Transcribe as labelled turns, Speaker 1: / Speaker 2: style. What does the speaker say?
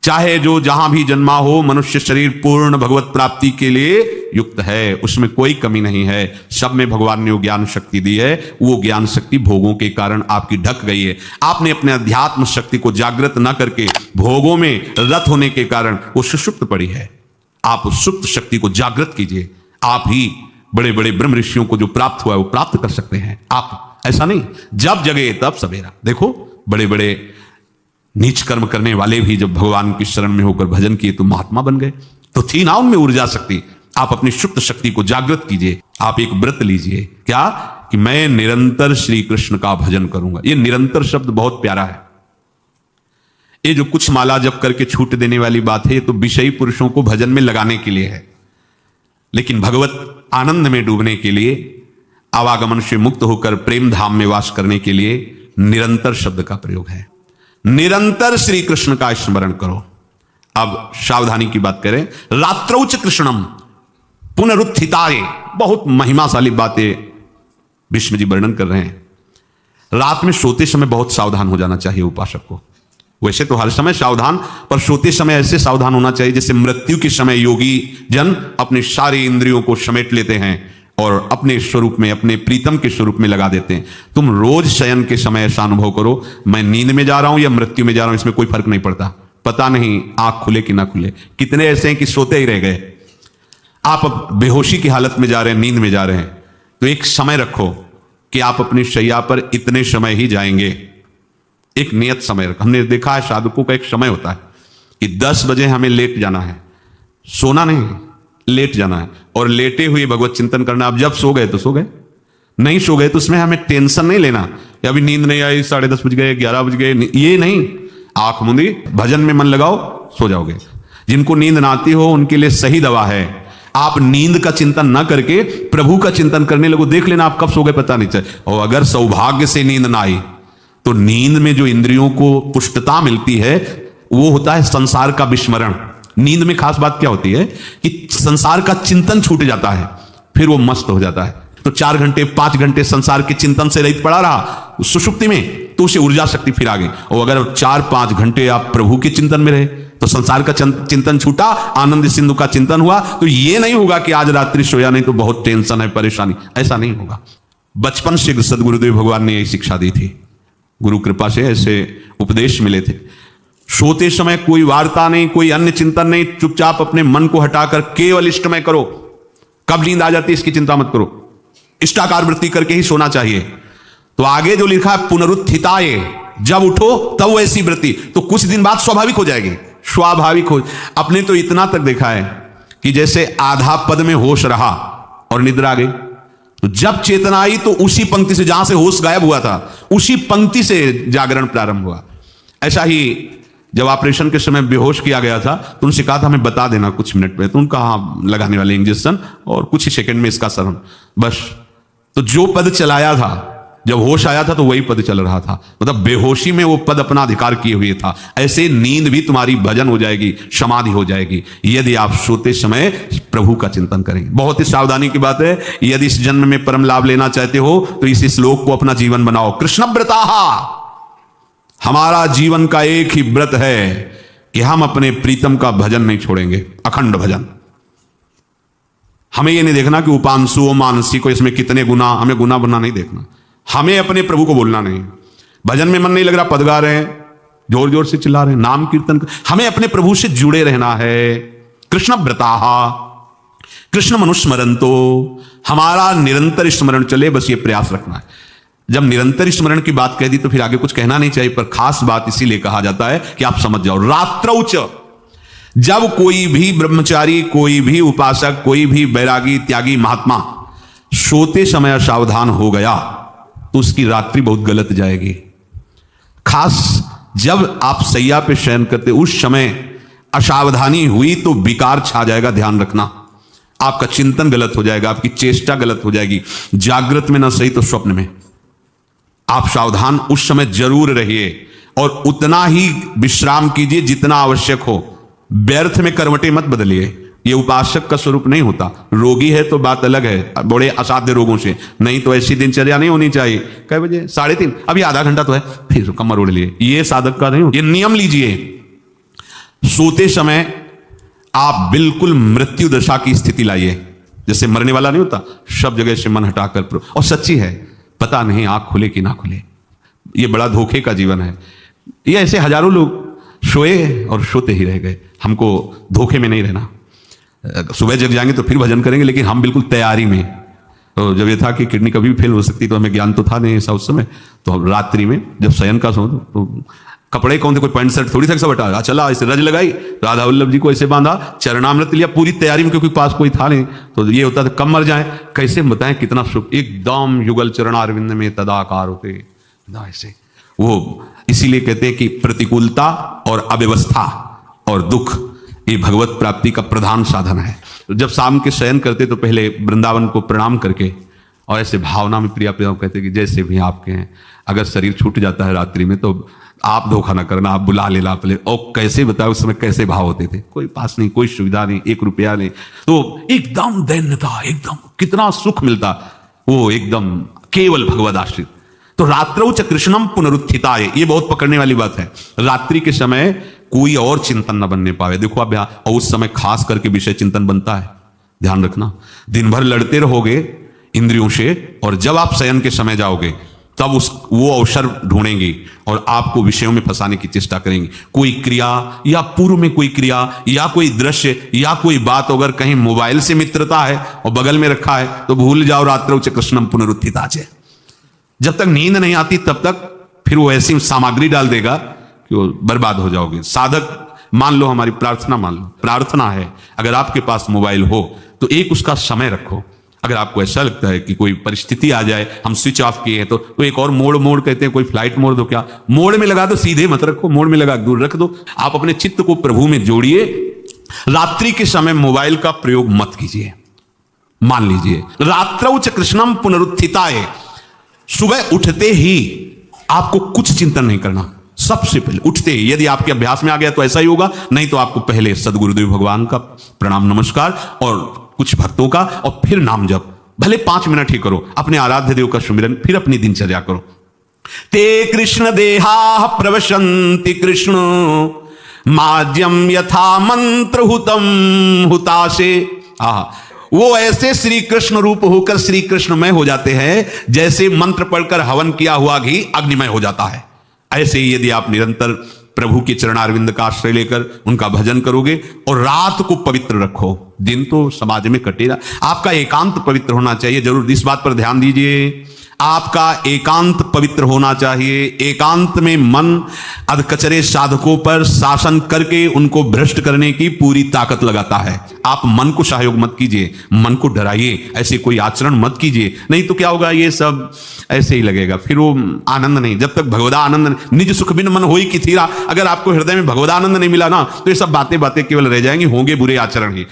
Speaker 1: चाहे जो जहां भी जन्मा हो, मनुष्य शरीर पूर्ण भगवत प्राप्ति के लिए युक्त है, उसमें कोई कमी नहीं है। सब में भगवान ने वो ज्ञान शक्ति दी है। वो ज्ञान शक्ति भोगों के कारण आपकी ढक गई है। आपने अपने अध्यात्म शक्ति को जागृत न करके भोगों में रत होने के कारण वो सुषुप्त पड़ी है। आप उस सुप्त शक्ति को जागृत कीजिए। आप ही बड़े बड़े ब्रह्म ऋषियों को जो प्राप्त हुआ है वो प्राप्त कर सकते हैं। आप ऐसा नहीं जब जगे तब सवेरा। देखो बड़े बड़े नीच कर्म करने वाले भी जब भगवान की शरण में होकर भजन किए तो महात्मा बन गए। तो थी ना उनमें ऊर्जा शक्ति। आप अपनी सुप्त शक्ति को जागृत कीजिए। आप एक व्रत लीजिए, क्या कि मैं निरंतर श्री कृष्ण का भजन करूंगा। ये निरंतर शब्द बहुत प्यारा है। ये जो कुछ माला जप करके छूट देने वाली बात है, ये तो विषयी पुरुषों को भजन में लगाने के लिए है। लेकिन भगवत आनंद में डूबने के लिए, आवागमन से मुक्त होकर प्रेम धाम में वास करने के लिए निरंतर शब्द का प्रयोग है। निरंतर श्री कृष्ण का स्मरण करो। अब सावधानी की बात करें, रात्रौच कृष्णम पुनरुत्थिताय, बहुत महिमाशाली बातें विष्णु जी वर्णन कर रहे हैं। रात में सोते समय बहुत सावधान हो जाना चाहिए उपासक को। वैसे तो हर समय सावधान, पर सोते समय ऐसे सावधान होना चाहिए जैसे मृत्यु के समय योगी जन अपने सारे इंद्रियों को समेट लेते हैं और अपने स्वरूप में, अपने प्रीतम के स्वरूप में लगा देते हैं। तुम रोज शयन के समय ऐसा अनुभव करो, मैं नींद में जा रहा हूं या मृत्यु में जा रहा हूं, इसमें कोई फर्क नहीं पड़ता। पता नहीं आंख खुले कि ना खुले। कितने ऐसे हैं कि सोते ही रह गए। आप अब बेहोशी की हालत में जा रहे हैं, नींद में जा रहे हैं, तो एक समय रखो कि आप अपनी शैया पर इतने समय ही जाएंगे। एक नियत समय रखो। हमने देखा है साधकों का एक समय होता है कि 10 बजे हमें लेट जाना है, सोना नहीं, लेट जाना है और लेटे हुए भगवत चिंतन करना। अब जब सो गए तो सो गए, नहीं सो गए तो उसमें हमें टेंशन नहीं लेना कि अभी नींद नहीं आई, 10:30 बज गए, 11 बज गए, ये नहीं। आंख मूंदी, भजन में मन लगाओ, सो जाओगे। जिनको नींद ना आती हो उनके लिए सही दवा है, आप नींद का चिंतन ना करके प्रभु का चिंतन करने लगो। देख लेना आप कब सो गए पता नहीं चले। और अगर सौभाग्य से नींद ना आई तो नींद में जो इंद्रियों को पुष्टता मिलती है वो होता है संसार का विस्मरण। नींद में खास बात क्या होती है कि संसार का चिंतन छूट जाता है, फिर वो मस्त हो जाता है। तो 4 घंटे 5 घंटे संसार के चिंतन से रहित पड़ा रहा सुषुप्ति में, तो उसे ऊर्जा शक्ति फिर आ गई। और अगर 4-5 घंटे आप प्रभु के चिंतन में रहे तो संसार का चिंतन छूटा, आनंद सिंधु का चिंतन हुआ। तो ये नहीं होगा कि आज रात्रि सोया नहीं तो बहुत टेंशन है, परेशानी, ऐसा नहीं होगा। बचपन से सदगुरुदेव भगवान ने यही शिक्षा दी थी। गुरु कृपा से ऐसे उपदेश मिले थे। सोते समय कोई वार्ता नहीं, कोई अन्य चिंतन नहीं, चुपचाप अपने मन को हटाकर केवल इष्टमय करो। कब नींद आ जाती है इसकी चिंता मत करो, इष्टाकार वृत्ति करके ही सोना चाहिए। तो आगे जो लिखा है पुनरुत्थिताय, जब उठो तब वैसी वृत्ति, तो कुछ दिन बाद स्वाभाविक हो जाएगी। स्वाभाविक हो। अपने तो इतना तक देखा है कि जैसे आधा पद में होश रहा और निद्रा आ गई, तो जब चेतना आई तो उसी पंक्ति से, जहां से होश गायब हुआ था, उसी पंक्ति से जागरण प्रारंभ हुआ। ऐसा ही जब ऑपरेशन के समय बेहोश किया गया था तो उनसे कहा था हमें बता देना कुछ मिनट में, तो उनका हाँ लगाने वाले इंजेक्शन और कुछ ही सेकंड में इसका शरण, बस। तो जो पद चलाया था, जब होश आया था तो वही पद चल रहा था, मतलब बेहोशी में वो पद अपना अधिकार किए हुए था। ऐसे नींद भी तुम्हारी भजन हो जाएगी, समाधि हो जाएगी, यदि आप सोते समय प्रभु का चिंतन करेंगे। बहुत ही सावधानी की बात है। यदि इस जन्म में परम लाभ लेना चाहते हो तो इस श्लोक को अपना जीवन बनाओ। कृष्ण व्रताहा, हमारा जीवन का एक ही व्रत है कि हम अपने प्रीतम का भजन नहीं छोड़ेंगे, अखंड भजन। हमें यह नहीं देखना कि उपांशु मानसी को इसमें कितने गुना, हमें गुना बना नहीं देखना। हमें अपने प्रभु को बोलना नहीं। भजन में मन नहीं लग रहा, पद गा रहे हैं, जोर जोर से चिल्ला रहे हैं, नाम कीर्तन कर, हमें अपने प्रभु से जुड़े रहना है। कृष्ण व्रताहा, कृष्ण मनुस्मरंतो, हमारा निरंतर स्मरण चले, बस ये प्रयास रखना है। जब निरंतर स्मरण की बात कह दी तो फिर आगे कुछ कहना नहीं चाहिए, पर खास बात इसीलिए कहा जाता है कि आप समझ जाओ। रात्रौच, जब कोई भी ब्रह्मचारी, कोई भी उपासक, कोई भी बैरागी त्यागी महात्मा सोते समय असावधान हो गया तो उसकी रात्रि बहुत गलत जाएगी। खास जब आप सैया पे शयन करते उस समय असावधानी हुई तो विकार छा जाएगा, ध्यान रखना। आपका चिंतन गलत हो जाएगा, आपकी चेष्टा गलत हो जाएगी, जागृत में ना सही तो स्वप्न में। आप सावधान उस समय जरूर रहिए और उतना ही विश्राम कीजिए जितना आवश्यक हो। व्यर्थ में करवटें मत बदलिए, ये उपासक का स्वरूप नहीं होता। रोगी है तो बात अलग है, बड़े असाध्य रोगों से, नहीं तो ऐसी दिनचर्या नहीं होनी चाहिए। कै बजे? 3:30, अभी आधा घंटा तो है, फिर कमर ओढ़ लिए, ये साधक का नहीं हो। ये नियम लीजिए, सोते समय आप बिल्कुल मृत्यु दशा की स्थिति लाइए, जैसे मरने वाला नहीं होता, सब जगह से मन हटाकर, और सच्ची है, पता नहीं आंख खुले कि ना खुले। ये बड़ा धोखे का जीवन है। ये ऐसे हजारों लोग सोए और सोते ही रह गए। हमको धोखे में नहीं रहना। सुबह जग जाएंगे तो फिर भजन करेंगे, लेकिन हम बिल्कुल तैयारी में। तो जब ये था कि किडनी कभी भी फेल हो सकती, तो हमें ज्ञान तो था नहीं ऐसा उस समय, तो हम रात्रि में जब शयन का सो, तो कपड़े कौन थे, कोई पैंट शर्ट थोड़ी था सब हटा, चला ऐसे रज लगाई, राधा वल्लभ जी को ऐसे बांधा, चरणामृत लिया, पूरी तैयारी में, क्योंकि पास कोई था नहीं। तो ये होता था कब मर जाए, कैसे बताएं कितना सुख, एकदम युगल चरणारविंद में तदाकार होते ऐसे। वो इसीलिए कहते हैं कि प्रतिकूलता और अव्यवस्था और दुख ये भगवत प्राप्ति का प्रधान साधन है। जब शाम के शयन करते तो पहले वृंदावन को प्रणाम करके और ऐसे भावना में प्रिया प्रिया कहते कि जैसे भी आपके हैं, अगर शरीर छूट जाता है रात्रि में तो आप धोखा ना करना, आप बुला लेना पहले। और कैसे बताओ उस समय कैसे भाव होते थे, कोई पास नहीं, कोई सुविधा नहीं, 1 रुपया नहीं, तो एकदम दैन्यता, एकदम कितना सुख मिलता, वो एकदम केवल भगवद आश्रित। तो रात्रौ च कृष्णम पुनरुत्थिताय, ये बहुत पकड़ने वाली बात है। रात्रि के समय कोई और चिंतन न बनने पावे। देखो आप यहाँ, और उस समय खास करके विषय चिंतन बनता है, ध्यान रखना। दिन भर लड़ते रहोगे इंद्रियों से, और जब आप शयन के समय जाओगे तब वो अवसर ढूंढेंगी और आपको विषयों में फंसाने की चेष्टा करेंगी। कोई क्रिया या पूर्व में कोई क्रिया या कोई दृश्य या कोई बात, अगर कहीं मोबाइल से मित्रता है और बगल में रखा है तो भूल जाओ, रात्रौ च कृष्णम पुनरुत्थिताय। जब तक नींद नहीं आती तब तक फिर वो ऐसी सामग्री डाल देगा कि वो बर्बाद हो जाओगे। साधक मान लो, हमारी प्रार्थना मान लो, प्रार्थना है, अगर आपके पास मोबाइल हो तो एक उसका समय रखो। अगर आपको ऐसा लगता है कि कोई परिस्थिति आ जाए, हम स्विच ऑफ किए हैं, तो एक और मोड कहते हैं, कोई फ्लाइट मोड दो, क्या मोड में लगा दो, सीधे मत रखो, मोड में लगा दूर रख दो। आप अपने चित्त को प्रभु में जोड़िए। रात्रि के समय मोबाइल का प्रयोग मत कीजिए। मान लीजिए रात्रौ च कृष्णम पुनरुत्थिताय, सुबह उठते ही आपको कुछ चिंतन नहीं करना। सबसे पहले उठते ही, यदि आपके अभ्यास में आ गया तो ऐसा ही होगा, नहीं तो आपको पहले सदगुरुदेव भगवान का प्रणाम नमस्कार और कुछ भक्तों का, और फिर नाम जप, भले 5 मिनट ही करो, अपने आराध्य देव का सुमिरन, फिर अपनी दिनचर्या करो। ते कृष्ण देहा प्रवशन्ति कृष्ण माज्यम यथा मंत्र हुतम हुताशे। वो ऐसे श्री कृष्ण रूप होकर श्री कृष्णमय हो जाते हैं जैसे मंत्र पढ़कर हवन किया हुआ घी अग्निमय हो जाता है। ऐसे ही यदि आप निरंतर प्रभु के चरणारविंद का आश्रय लेकर उनका भजन करोगे और रात को पवित्र रखो, दिन तो समाज में कटेगा, आपका एकांत पवित्र होना चाहिए। जरूर इस बात पर ध्यान दीजिए, आपका एकांत पवित्र होना चाहिए। एकांत में मन अधकचरे साधकों पर शासन करके उनको भ्रष्ट करने की पूरी ताकत लगाता है। आप मन को सहयोग मत कीजिए, मन को डराइए, ऐसे कोई आचरण मत कीजिए, नहीं तो क्या होगा, ये सब ऐसे ही लगेगा, फिर वो आनंद नहीं। जब तक भगवदा आनंद, निज सुख बिन मन होई कि थीरा, अगर आपको हृदय में भगवदा आनंद नहीं मिला ना, तो ये सब बातें केवल रह जाएंगी, होंगे बुरे आचरण ही।